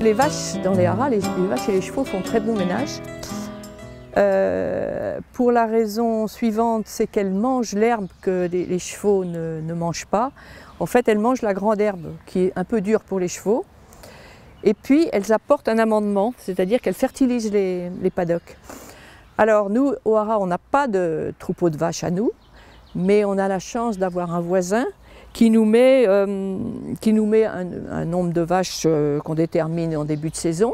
les vaches, dans les haras, les vaches et les chevaux font très bon ménage. Pour la raison suivante, c'est qu'elles mangent l'herbe que les chevaux ne mangent pas. En fait, elles mangent la grande herbe, qui est un peu dure pour les chevaux. Et puis, elles apportent un amendement, c'est-à-dire qu'elles fertilisent les paddocks. Alors, nous, au haras, on n'a pas de troupeau de vaches à nous, mais on a la chance d'avoir un voisin qui nous met un nombre de vaches qu'on détermine en début de saison.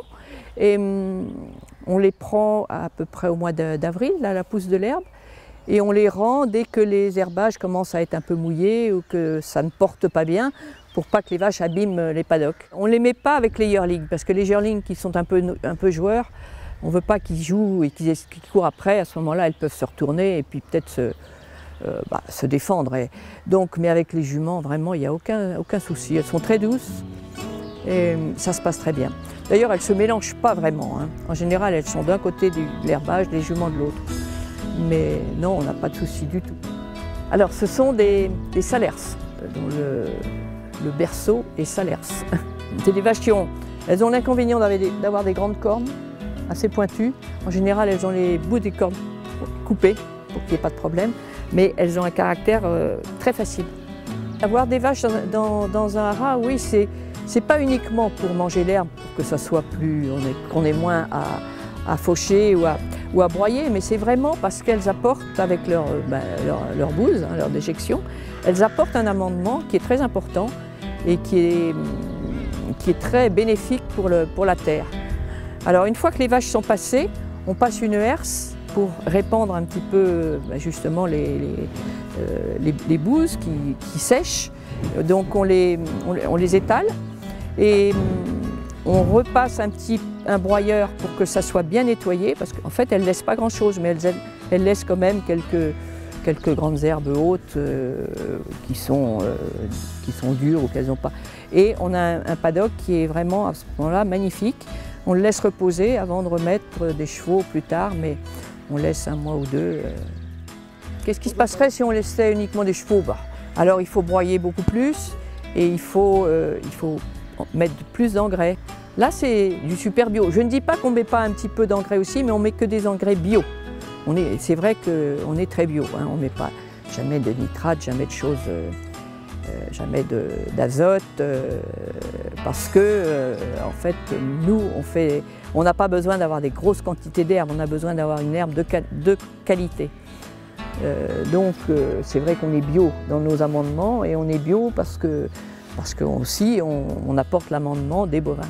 Et on les prend à peu près au mois d'avril, à la pousse de l'herbe, et on les rend dès que les herbages commencent à être un peu mouillés ou que ça ne porte pas bien, pour pas que les vaches abîment les paddocks. On ne les met pas avec les yearlings, parce que les yearlings qui sont un peu joueurs, on ne veut pas qu'ils jouent et qu'ils courent après. À ce moment-là, elles peuvent se retourner et puis peut-être se défendre. Donc, mais avec les juments, vraiment, il n'y a aucun souci. Elles sont très douces et ça se passe très bien. D'ailleurs, elles ne se mélangent pas vraiment. En général, elles sont d'un côté de l'herbage, les juments de l'autre. Mais non, on n'a pas de souci du tout. Alors, ce sont des salers, dont le berceau est salers. C'est des vaches elles ont l'inconvénient d'avoir des grandes cornes, assez pointues. En général, elles ont les bouts des cornes coupés pour qu'il n'y ait pas de problème, mais elles ont un caractère très facile. Avoir des vaches dans un haras, oui, c'est pas uniquement pour manger l'herbe, pour que ça soit qu'on ait moins à faucher ou à broyer, mais c'est vraiment parce qu'elles apportent avec leur bouse, leur déjection, elles apportent un amendement qui est très important et qui est très bénéfique pour la terre. Alors une fois que les vaches sont passées, on passe une herse pour répandre un petit peu justement les bouses qui sèchent. Donc on les étale et on repasse un broyeur pour que ça soit bien nettoyé, parce qu'en fait elles ne laissent pas grand chose, mais elles laissent quand même quelques grandes herbes hautes qui sont dures ou qu'elles n'ont pas. Et on a un paddock qui est vraiment à ce moment-là magnifique. On le laisse reposer avant de remettre des chevaux plus tard, mais on laisse un mois ou deux. Qu'est-ce qui se passerait si on laissait uniquement des chevaux? Alors il faut broyer beaucoup plus et il faut mettre plus d'engrais. Là c'est du super bio. Je ne dis pas qu'on ne met pas un petit peu d'engrais aussi, mais on ne met que des engrais bio. C'est vrai qu'on est très bio, on ne met pas jamais de nitrate, jamais de choses, jamais d'azote, parce que en fait nous on n'a pas besoin d'avoir des grosses quantités d'herbe, on a besoin d'avoir une herbe de qualité. Donc c'est vrai qu'on est bio dans nos amendements et on est bio parce que aussi on apporte l'amendement des bovins.